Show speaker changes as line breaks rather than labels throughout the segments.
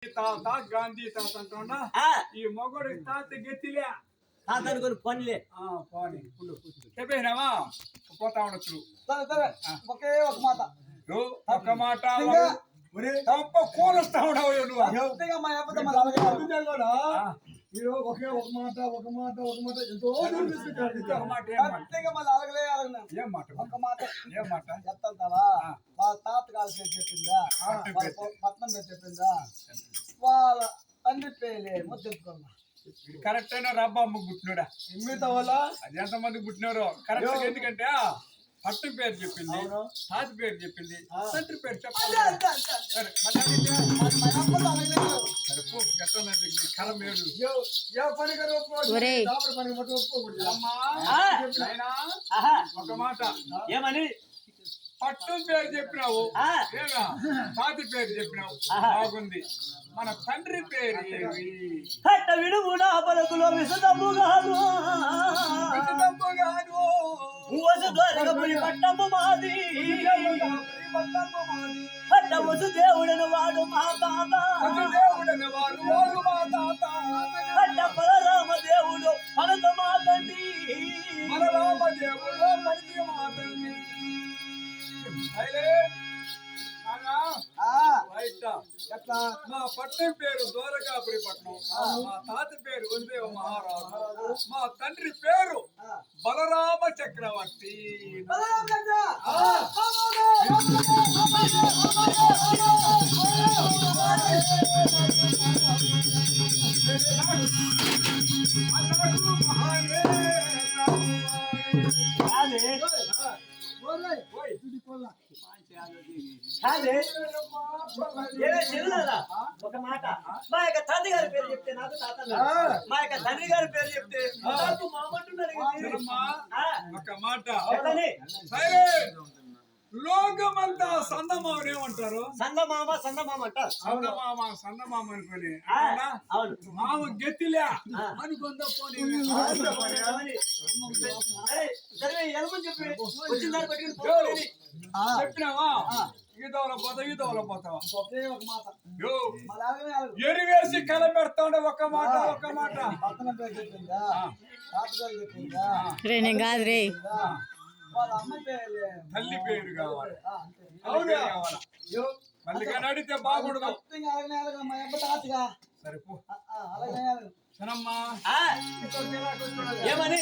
తాత గాంధీ తాత అంటున్నా ఈ మొగడు తాత గెత్తిలే
తాత అనుకుని పనిలే
పోనీ చెప్పేసినావా పోతా ఉండొచ్చు
ఒకే ఒక మాట
ఒక మాట తప్ప కూలొస్తా ఉండవు నువ్వు
మీరు ఒకే ఒక మాట ఎంతో
ఏం మాట
ఒక మాట
ఏం మాట
చెప్తావా వాళ్ళ తాత కాలు చెప్పిందా పట్నం పేరు చెప్పిందా వాళ్ళ తండ్రి పేలే ముద్దెత్తుకున్నా
కరెక్ట్ అయినా రబ్బమ్మ పుట్టినాడా
మిగతా వాళ్ళ
అది ఎంతమంది పుట్టినారు కరెక్ట్ ఎందుకంటే పట్టు పేరు చెప్పింది తాత పేరు చెప్పింది తండ్రి పేరు చెప్పాలి సరే కలం ఏడు ఒక మాట
ఏమని
పట్టు పేరు చెప్పినావు తాతి పేరు చెప్పినావు బాగుంది మన తండ్రి పేరు ఏమి
విడుము నా పలుకులో విసదమ్ము కాదు పట్టము మాది పట్టముసు దేవుడను వాడు మా తాత పట్ట బలరామ దేవుడు మనతో మా తండ్రి
మా పట్నం పేరు దూరగాపురి పట్నం మా తాత పేరు వందేవ మహారాజు మా తండ్రి పేరు బలరామ చక్రవర్తి
ఒక మాట మా యొక్క తండ్రి గారి పేరు చెప్తే నాకు తాత మా యొక్క తండ్రి గారి పేరు చెప్తే నాకు మామంటున్నారు
ఒక మాట లోకమంతా సందమామ ఏమంటారు
సందమామ అంటారు
సందమామ అనుకోని మామ గెత్తిలే అనుకుందా చెప్పినావా ఈదవలో పోతావా ఎరివేసి కల పెడతా ఉండే ఒక మాట
కాదు రే
తల్లి పేరు కావాలి మళ్ళీ అడిగితే బాగుండదు సరిపో
ఏమని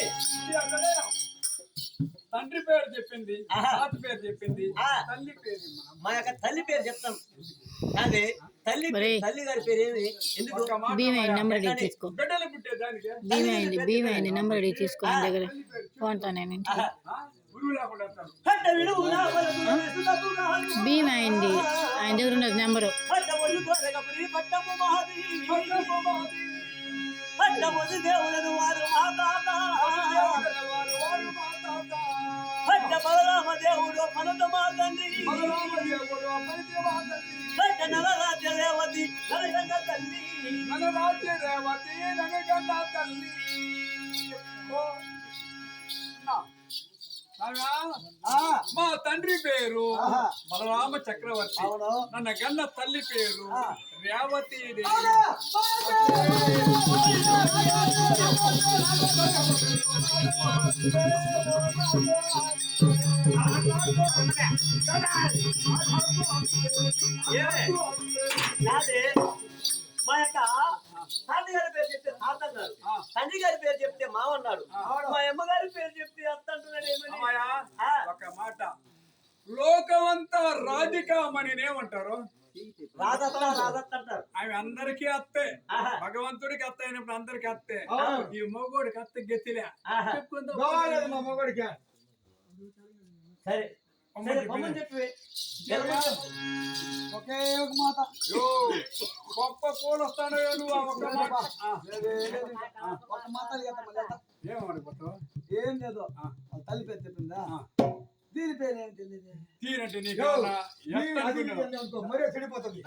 తండ్రి పేరు చెప్పింది తాత పేరు చెప్పింది తల్లి పేరు
మా యొక్క తల్లి పేరు చెప్తాం అదే తల్లి గారి పేరు ఏమి ఎందుకు
నెంబర్ అడిగి తీసుకో
బిడ్డలు పుట్టేదానికి
భీమైంది నెంబర్ అడిగి తీసుకో ఆయన దగ్గర పోంటా నేను భీమైంది ఆయన దగ్గర ఉన్నది నెంబరు
దేవులను వారు మా తాత బలరామ దేవుడు మనతో మా తండ్రి నలరాజ్య రేవతి నరగండ తల్లి
మా తండ్రి పేరు బలరామ చక్రవర్తి నన్న గన్న తల్లి పేరు రేవతి
మా యొక్క తండ్రి గారి పేరు చెప్తే తాత అన్నారు తండ్రి గారి పేరు చెప్తే మావన్నాడు మా అమ్మగారి పేరు చెప్తే అత్త అంటున్నాడు ఏమని
ఒక మాట లోకమంతా రాధికామణి ఏమంటారు
రాధత్త అంటారు
అవి అందరికీ అత్తే భగవంతుడికి అత్త అయినప్పుడు అందరికి అత్తే ఈ మొగోడికి అత్త గెత్తిలే
మా మొగడికి
సరే చెప్పి
ఒకే ఒక మాట
గొప్ప పూలు వస్తాడో
ఒక మాట
ఏమనుకుంటావు
ఏం లేదు తల్లి పేరు చెప్పిందా దీని పేరు ఏంటి మరీ చెడిపోతుంది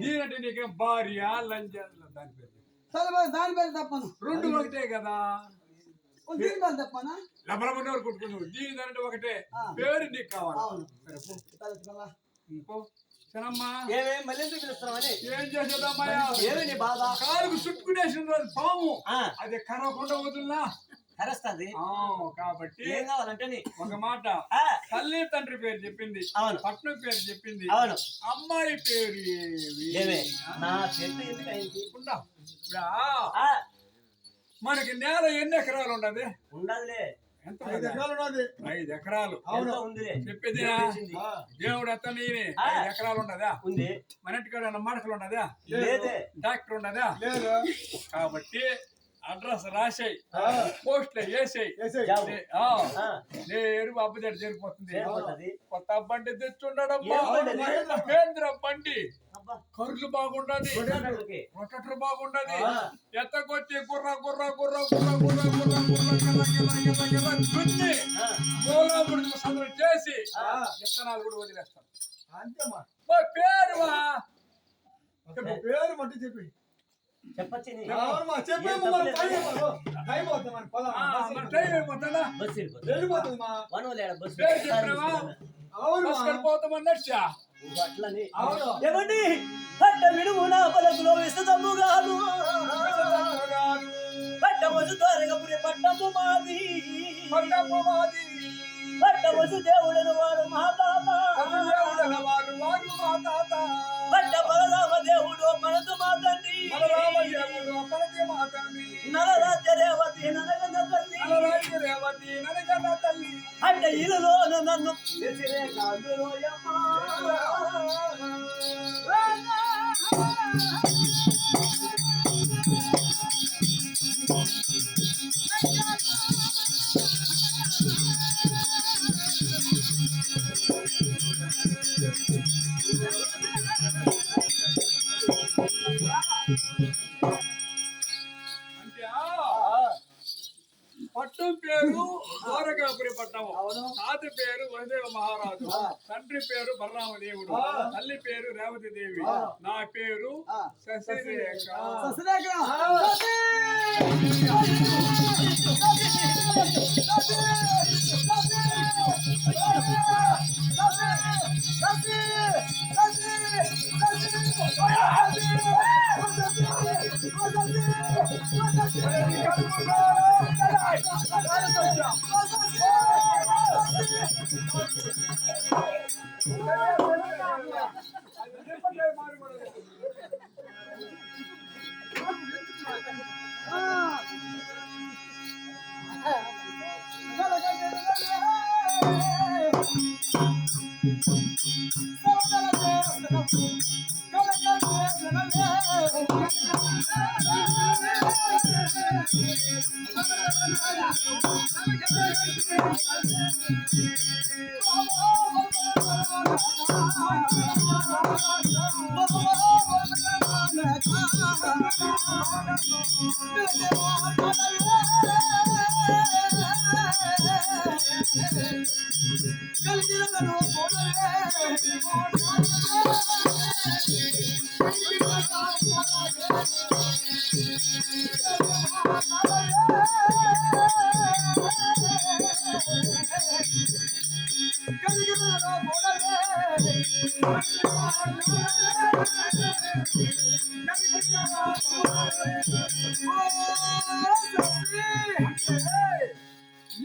దీనంటే నీకే భార్య లంచ దాని పేరు
దాని పేరు తప్పను
రెండు ఒకటే కదా
దీని పేరు తప్పనా
లబలబడినవారు కొట్టుకున్నావు దీని దానంటే ఒకటే పేరు నీకు కావాలి ఇంకో చిన్నమ్మా
ఏమే మళ్ళీ ఎందుకు పిలుస్తున్నామని
ఏం చేసేదమ్మయ్యా
ఏమి నీ బాధ
కాలుకు చుట్టుకునేసిన రోజు పాము
ఆ,
అది కరవకుండా వదులునా
కరుస్తుంది
కాబట్టి
ఏం కావాలంటే నీ
ఒక మాట
ఆ,
తల్లి తండ్రి పేరు చెప్పింది
అవును
పట్నం పేరు చెప్పింది
అవును
అమ్మాయి పేరు ఏవి?
ఏమే నా చెట్టు ఎందుకు అయింది
ఉందా? ఇప్పుడా
ఆ,
మనకి నేల ఎన్ని ఎకరాలు ఉండదు
ఉండదులే
ఎంత
5 ఎకరాలు ఉన్నది
5 ఎకరాలు
ఎంత ఉందిలే
చెప్పేదినా
చెప్పింది.
దేవుడు అతను ఈయన
ఆ.
5 ఎకరాలు ఉండదా
ఉంది
మన ఇంటికాడ మడకలు ఉండదా
లేదే
డాక్టర్ ఉండదా
లేదు
కాబట్టి అడ్రస్ రాసేయి
ఆ.
పోస్టులు వేసేయి
వేసేయ్.
జాబు. ఆ,
నేరు అబ్బు దగ్గర చేరిపోతుంది
సరిపోతది.
కొత్త బండి తెచ్చుండడమ్మా
ఏం బండి అది?
మహేంద్ర బండి
అబ్బా,
కరులు బాగుండదు
కొట్టేటోళ్ళకి.
రొట్టెట్లు బాగుండదు
ఆ.
ఎత్తకొచ్చి గుర్ర గుర్ర గుర్ర గుర్ర గుర్ర గుర్ర గుర్ర గిల్ల గిల్ల గిల్ల గిల్ల దున్ని
ఆ,
మూలాముడి సందులు చేసి
ఆ.
విత్తనాలు కూడా వదిలేస్తాం
అంతేమ్మా
మా పేరువా
పేరు మట్టి చెప్పి
చెప్పొచ్చు నీ.
అవునమ్మా
ఏం
చెప్పేమో
తప్పులేదు.
టైం అవుతుంది మన పొలం
మన టైం అయిపోతుందా
బస్సు వెళ్ళిపోతుంది.
వెళ్ళిపోతుందమ్మా
వనవలేడ బస్సు
పేరు చెప్పినావా
అవును
బస్ వెళ్ళిపోతామన్నచ్చా
అట్లని
అవును
ఏమండి పట్ట విడుము నా పలకులో విస్తము కాదు పట్ట వసు త్వరగపురి పట్టము మాది
పట్టము మాది
పట్ట వసు దేవుడను వాడు మా తాత
దేవుడల వారు వారు మా తాత
పట్ట బలరామ దేవుడు మనసు మా తండ్రి
బలరామ దేవుడు మనకి మా తండ్రి
నలరాజ్య రేవతి ననగన తల్లి
నలరాజు రేవతి ననగన్న తల్లి
అంటే ఇలులోన నన్ను తెసిరే కాదులోయమ్మా.
అంటే పట్టం పేరు ద్వారకాపురి పట్టణం తాత పేరు వసుదేవ మహారాజు తండ్రి పేరు బలరామదేవుడు తల్లి పేరు రేవతి దేవి నా పేరు శశిరేఖ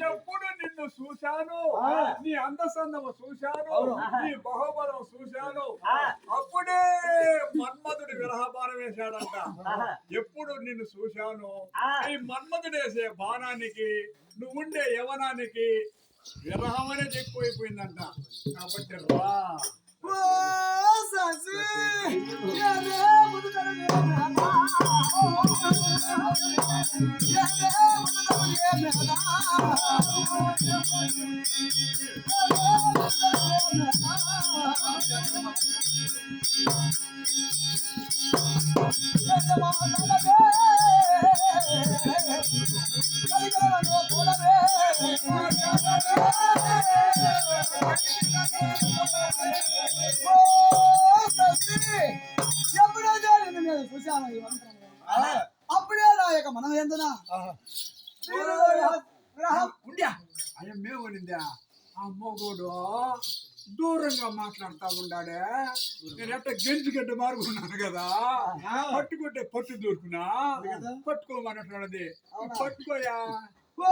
ఎప్పుడు నిన్ను చూశాను నీ అందసందము చూశాను నీ బహుబలం చూశాను అప్పుడే మన్మధుడు విరహబాణం వేశాడంట ఎప్పుడు నిన్ను చూశాను ఈ మన్మధుడు వేసే బాణానికి నువ్వుండే యవనానికి విరహం అనేది ఎక్కువైపోయిందంట కాబట్టి రా
అప్పుడే రాయక మనం ఎందునా
ఉండ్యా అయ్య మేమునిందా ఆ మొగుడు దూరంగా మాట్లాడుతా ఉండాడే. నేను ఎట్ట గెంజి గడ్డ మారుకున్నాను కదా, పట్టుకుంటే పట్టు దూరుకున్నా, పట్టుకోమన్నది. పట్టుకోయా.
ఓ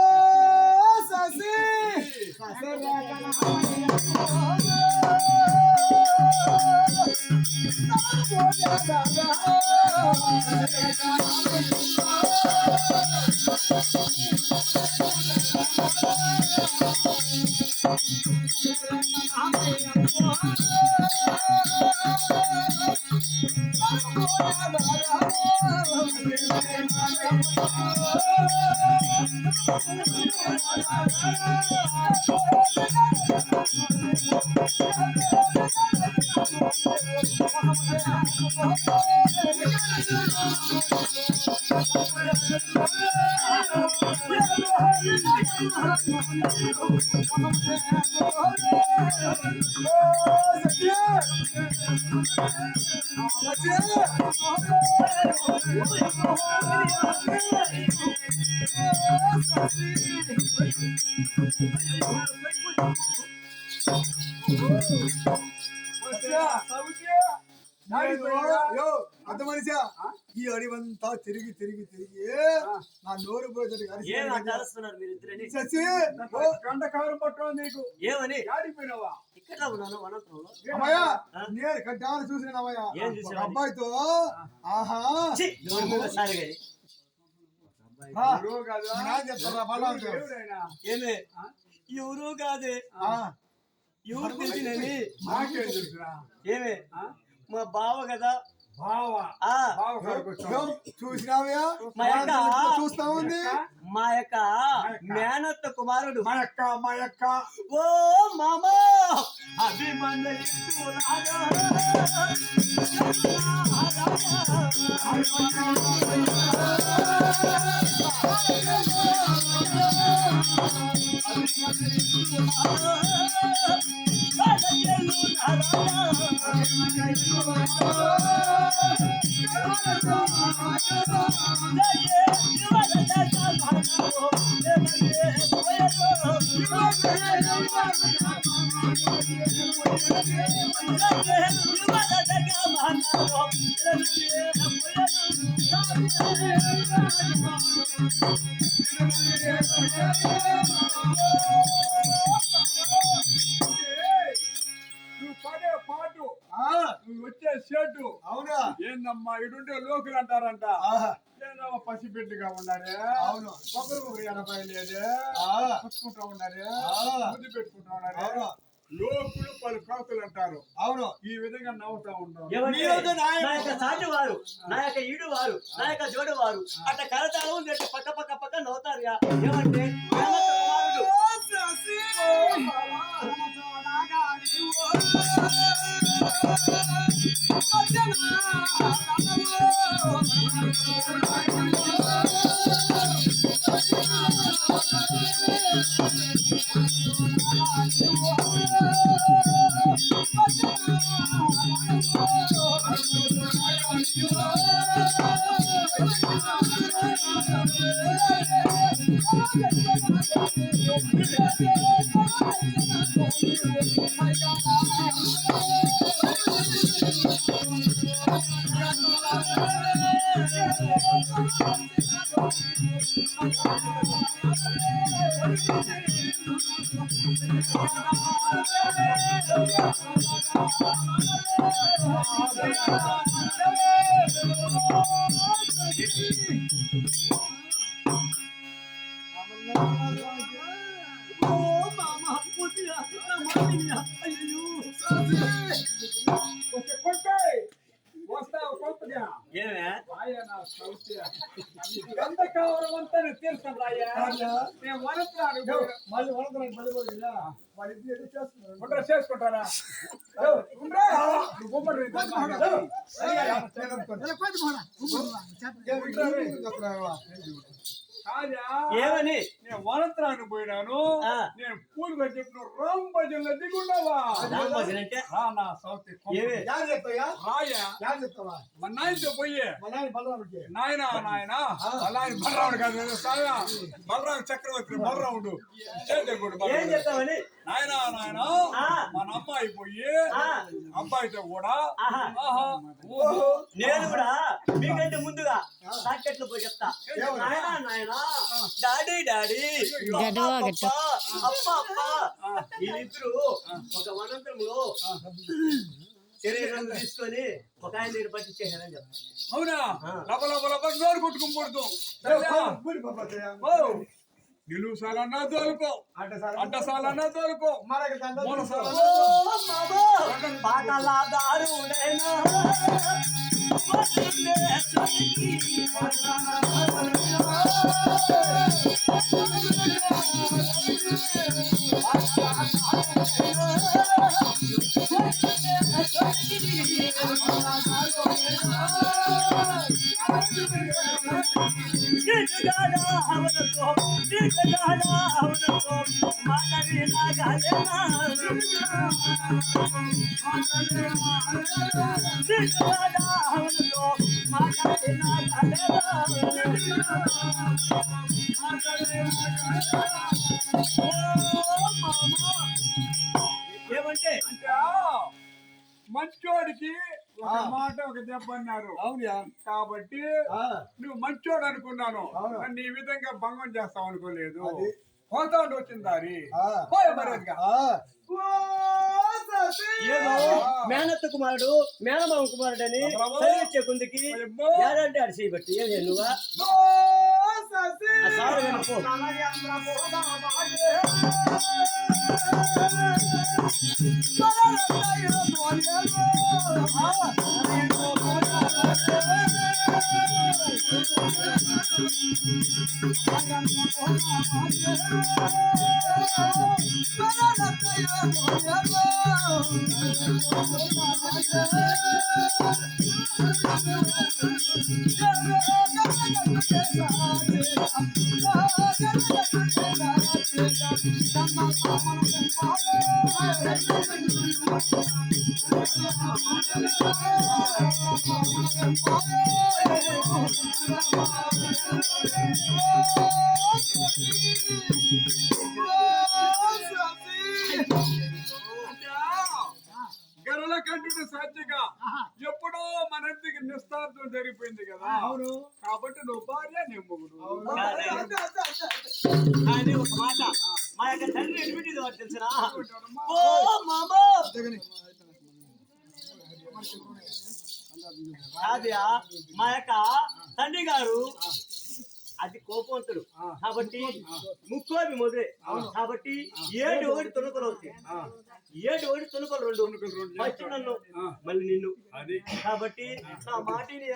ససి అంత మనిషా ఈ అడివంతా తిరిగి తిరిగి తిరిగి నా నోరు
ఏం అట్లా అరుస్తున్నారు మీరు ఇద్దరని?
శశి
గంట కారు పట్టడం నీకు.
ఏమని?
ఆడిపోయినావా?
ఇక్కడ ఉన్నాను వనంతరంలో.
అమ్మయ్యా నేను కట్టాను చూసాను అమ్మయ్యా
ఏం చూసావు?
అబ్బాయితో ఆహా
ఛీ, నోరు మూగసారి గాని.
ఎవరో కాదు.
చెప్తారా బలం
ఎవరైనా
ఏమే ఎవరు కాదే, ఎవరు తెలిసినని
మాకేం తెలుసురా?
ఏమే మా బావ కదా.
బావా?
ఆ
బావ కాడికి వచ్చావు.
చూసినావయా
మా యొక్క
చూస్తా ఉంది
మా యొక్క మేనత్త కుమారుడు
మా యొక్క
ఓ మామా అభిమన్యు రాగా
నువ్వు పడే పాటు నువ్వు వచ్చే షర్టు
అవునా
ఏందమ్మా ఇటుంటే లోకులు అంటారంట.
ఆహా
ఏందమ్మా పసిబిడ్డగా ఉన్నారే,
అవును
ఒకరు ఎనభై లేదే, పుచ్చుకుంటా ఉన్నారే, ముద్దు పెట్టుకుంటా ఉన్నారే. లోకులు పలు కాకులు అంటారు.
అవును
ఈ విధంగా నవ్వుతా ఉంటారు.
నా యొక్క సాటి వారు, నా యొక్క ఈడు వారు, నా యొక్క జోడు వారు అట్లా కరతాళం పెట్టి పక్క పక్క పక్క నవ్వుతారు. ఏమంటే మేనత్త కుమారుడు
వస్తావు కొత్తగా.
ఏమే
ఆయన ఎంత కావాలంతా తీర్చాను రాయ్యా. నేను వనత్రాను
మళ్ళీ వడకరానికి మళ్ళీ పోయిందా వాళ్ళిద్దరు ఎదురు చేస్తున్నారు
ఉండరా చేసుకుంటారా? నువ్వు గుమ్మడి కాదా?
ఏమని
నేను వనత్రాన్ని పోయినాను.
ఆ.
నేను పూలుగా చెప్పిన రామ్ భజన్లో దిగుండవా
రామభజన అంటే
రా నా సౌతి
ఏమే
యారు చెప్తాయా
రాయా
యారు చెప్తావా
మా నాయనతో పోయి
మా నాయన బలరాముడికి
నాయన అలాగే బలరాముడు కాదు సాయా బలరాము చక్రవర్తి బలరాముడు
ఏం చెప్తావని
నాయనా నాయనా
ఆ.
మన అమ్మాయి పోయి
ఆ.
అబ్బాయితో కూడా
ఆహా.
ఆహా ఓహో
నేను కూడా మీకంటే ముందుగా సాకెట్లు పోయి చెప్తా నాయనా నాయనా డాడీ డాడీ
గడవ
అప్ప అప్ప అప్ప వీళ్ళిద్దరు ఒక వనంతరంలో శరీరం తీసుకొని ఒక ఆయన దగ్గర పట్టించేసారని చెప్తా
అవునా లబ లబ లబ నోరు కొట్టుకుని పడుతాం నిలువు సాలన్నా తోలుకో అడ్డసాలన్నా తోలుకో మూల సాలన్నా
పాటల దారుడైనా ఏమంటే
మంచోడికి ఒక మాట ఒక దెబ్బ అన్నారు
అవునా
కాబట్టి నువ్వు మంచోడు అనుకున్నాను నీ విధంగా భంగం చేస్తావు అనుకోలేదు పోతా వచ్చింది దారి పోయే మర్యాదగా
ఏదో మేనత్త కుమారుడు మేనమామ కుమారుడు అని చదివించే కొందికి ఏడంటే అడి చేయబట్టి ఏదే నువ్వా
గరళ కంటిని సాధ్యగా ఎప్పుడో మనంటికి నిస్తార్థం జరిగిపోయింది కదా అవును కాబట్టి నువ్వు భార్య నీ మొగుడు
అని ఒక మాట మా యొక్క తండ్రి ఎటువంటి వాడు తెలిసిన ఓ మామా కాదయా మా యొక్క తండ్రి గారు అది కోపవంతుడు కాబట్టి ముక్కోది మొదలే కాబట్టి 7 ఒకటి తుణుకలు అవుతాయి 7 ఒకటి తుణుకలు 2 ఫస్ట్ నన్ను మళ్ళీ నిన్ను అది కాబట్టి నా మాటిని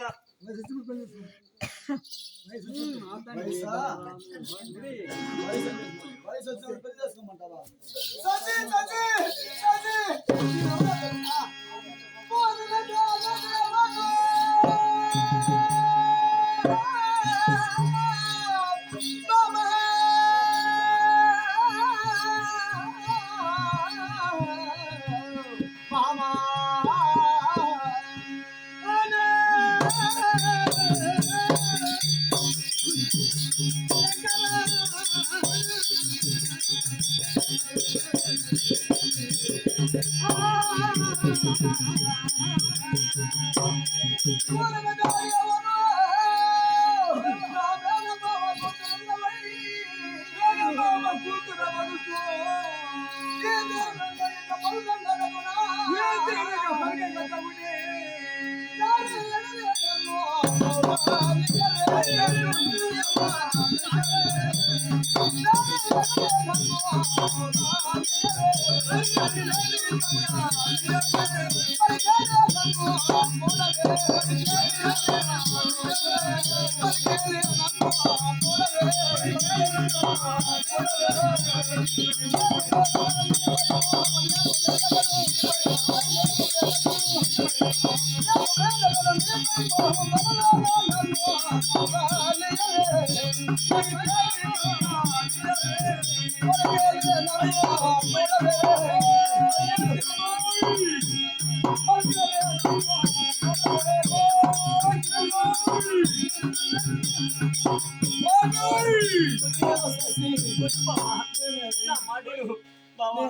బావా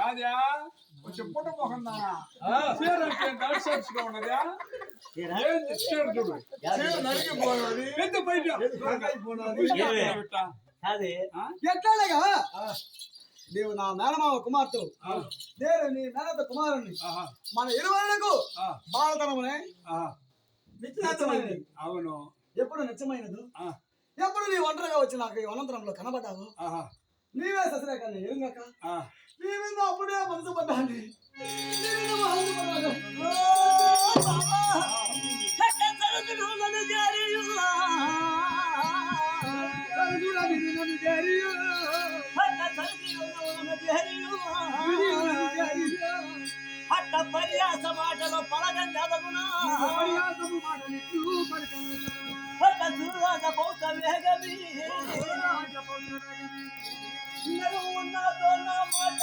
కాదా కొంచెం పుట్ట మొహం దానా చీర అంటే నడిచేసుకుని ఉన్నదా ఏంది చీర చూడు చీర నరిగిపోయినది ఎంత బయట
అదే
ఎట్లాగా నీవు నా మేనమావ కుమార్తె నేను నీ మేనత కుమారుణ్ణి మన ఇరువులకు బాలతనమునే నిత్యమైనది.
అవును
ఎప్పుడు నిత్యమైనది ఎప్పుడు నీ ఒంటరిగా వచ్చి నాకు ఈ అనంతరంలో కనబడ్డావు నీవే ససరేకాన్ని ఎరుంగక నీ మీద అప్పుడే మనసు పడ్డాండి
పట్ట పర్యాస మాటలో పలగం చదవునా పట్ట దుర్వాద పౌత వేగమి ఉన్నదో నా మాట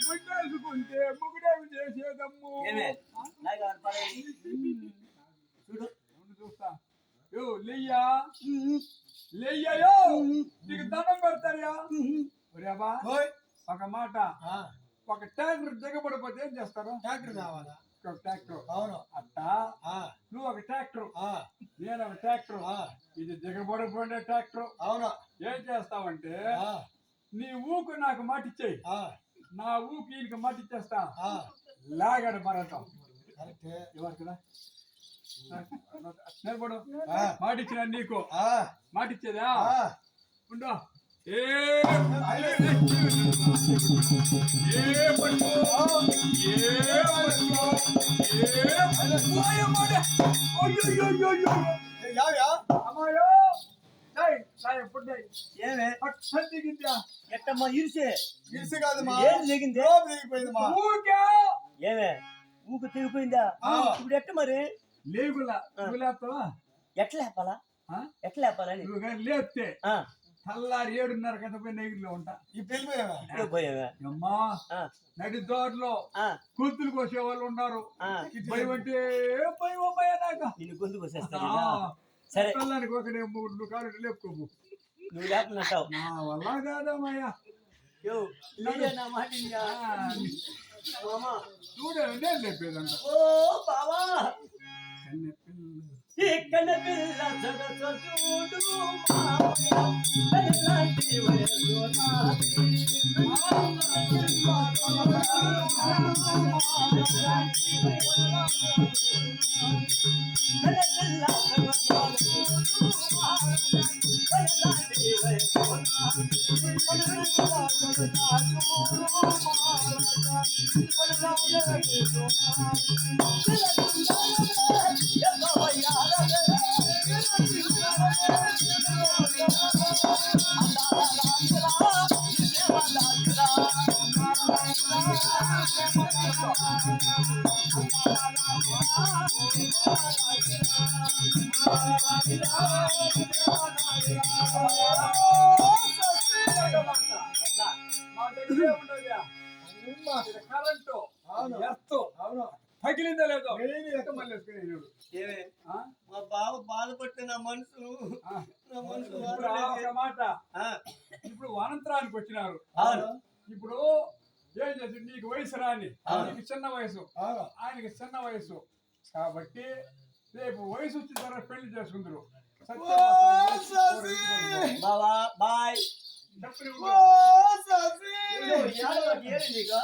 ముగ్గేసుకుంటే ముగ్గుడేమి చేసేదమ్ము
చూడు
చూస్తా యో లెయ్యా లెయ్యో నీకు దండం పెడతాయా ఒరేబా ఒక మాట ఒక ట్రాక్టర్ దిగబడిపోతే ఏం చేస్తారు
ట్రాక్టర్ కావాలా
ఒక ట్రాక్టర్
అవును
అట్టా నువ్వు ఒక ట్రాక్టర్ నేను ఒక ట్రాక్టర్ ఇది దిగబడిపోయిన ట్రాక్టర్
అవును
ఏం చేస్తావంటే నీ ఊకు నాకు మాటిచ్చేయి నా ఊకి ఈయనకి మాటిచ్చేస్తా లాగాడు మరతాం ఎవరు కదా నిలబడు మాటిచ్చిన నీకు మాటిచ్చేదా ఉండో
ఎట్టమ్మా ఇరిసే
ఇరిసి కాదు మా
ఏం జరిగింది
దిగిపోయింది మా
ఏమే ఊకు తెగిపోయిందా ఇప్పుడు ఎట్ట మరి
లేగులా
ఎట్లా లేపాలా ఎట్లా లేపాలని
నువ్వు కానీ లేస్తే తెల్లారి 7:30 గంట పోయి నెగిరిలో ఉంటా
ఈ పెళ్ళిపోయావా
పోయావా
అమ్మా నడి దోటలో కూతురు కోసే వాళ్ళు ఉన్నారు భయం అంటే భయం అమ్మాయి నాక
నిన్ను గొంతుకు వచ్చేస్తాను సరే
పిల్లానికి ఒకటే 3 కాళ్ళు లేపుకోము
నువ్వు లేపనంటావు
నా వల్ల కాదమ్మయ్యా
నా మాట
చూడండి లేపేదంట
ఓ బావా ఇక్కడ పిల్ల చూడు
కరెంటు తగిలిందో లేదో మళ్ళీ
మా బావ బాధపడితే నా మనసు
మాట ఇప్పుడు అనంతరానికి వచ్చినారు ఇప్పుడు ఏం చేసి నీకు వయసు రాని నీకు చిన్న వయసు ఆయనకి చిన్న వయసు కాబట్టి రేపు వయసు వచ్చిన తర్వాత పెళ్లి చేసుకుందరు
బావా బాయ్
నీకు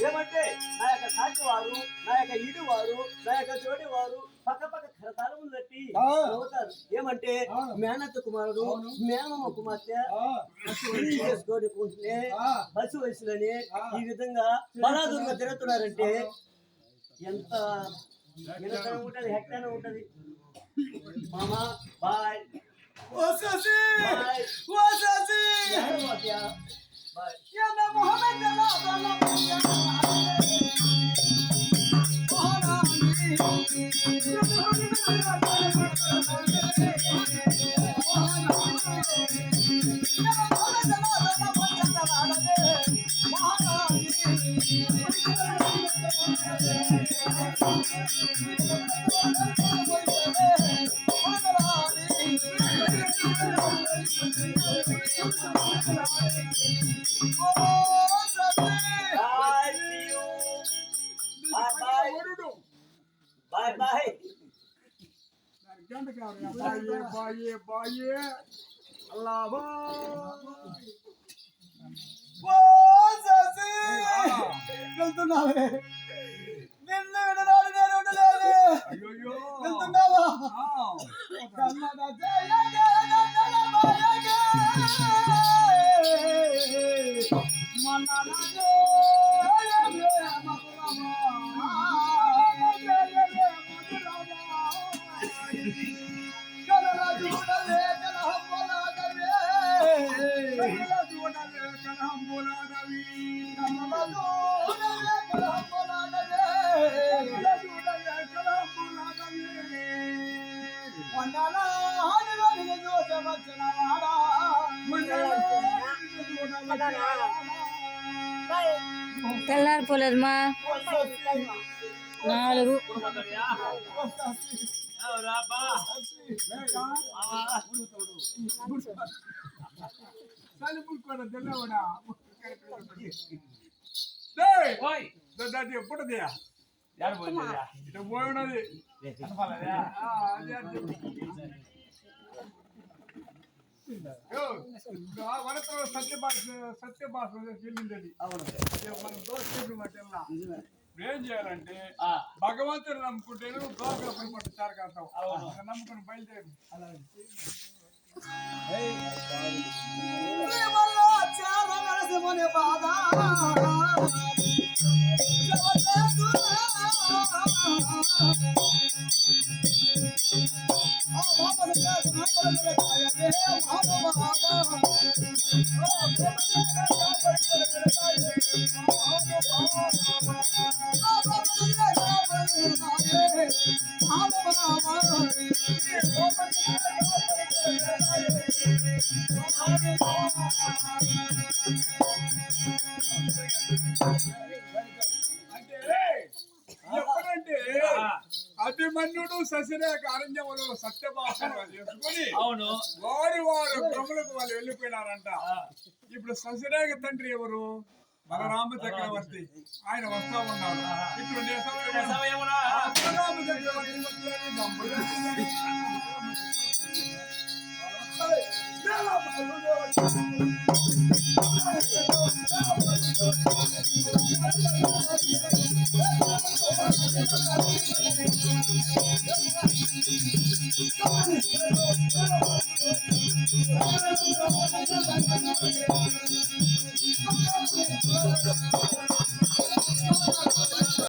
ఏమంటే నా యొక్క సాటి వారు నా యొక్క ఇడు వారు నా యొక్క జోడి వారు పక్క పక్క కరతాళములు తట్టి నవ్వుతారు. ఏమంటే మేనత్త కుమారుడు మేనమ్మ కుమార్తె పెళ్లి చేసుకోనుకుంటే బస్సు వయసులని ఈ విధంగా బలాదుర్గా తిరుగుతున్నారంటే ఎంత వినతనం ఉంటది, హెక్టానం ఉంటది. మామా బాయ్
ఓ శశి
బాయ్
ఓ శశి
బాయ్.
యా మే మొహమ్మద్
బాయ్ బాయ్.
వెళ్తున్నావే నిన్ను వినడాలు నేను ఉండలేను. వెళ్తున్నావా కన్నడ జయ జయ నందన మాయగ మనన జయ జయ మధురమా జయ జయ మధురమా కలల చూడలే కలహంబలాగవే కలల చూడలే కలహంబలాగవి కలల చూడలే కలహంబలాగవే కలల చూడలే కలహంబలాగవి వందన హనుమని జోసవచ్చనవాడా వందన
తెల్లారిపోలేదు మా 4
ఎప్పుడుది ఇటు పోయినది వనతో సత్యభాష చెల్లింది మనం దోషం బట్టి ఏం చేయాలంటే భగవంతుని నమ్ముకుంటేనే దోషం పడిపోతే చారకాస్తాం నమ్ముకుని బయలుదేరి ఎప్పుడంటే అభిమన్యుడు శశిరేఖ అరణ్యములో సత్యభాషణ చేసుకుని అవును వారు భ్రములకు వాళ్ళు వెళ్ళిపోయినారంట. ఇప్పుడు శశిరేఖ తండ్రి ఎవరు? బలరామ చక్రవర్తి. ఆయన వస్తా ఉన్నాడు. ఇప్పుడు బలరామ చక్రవర్తి వచ్చి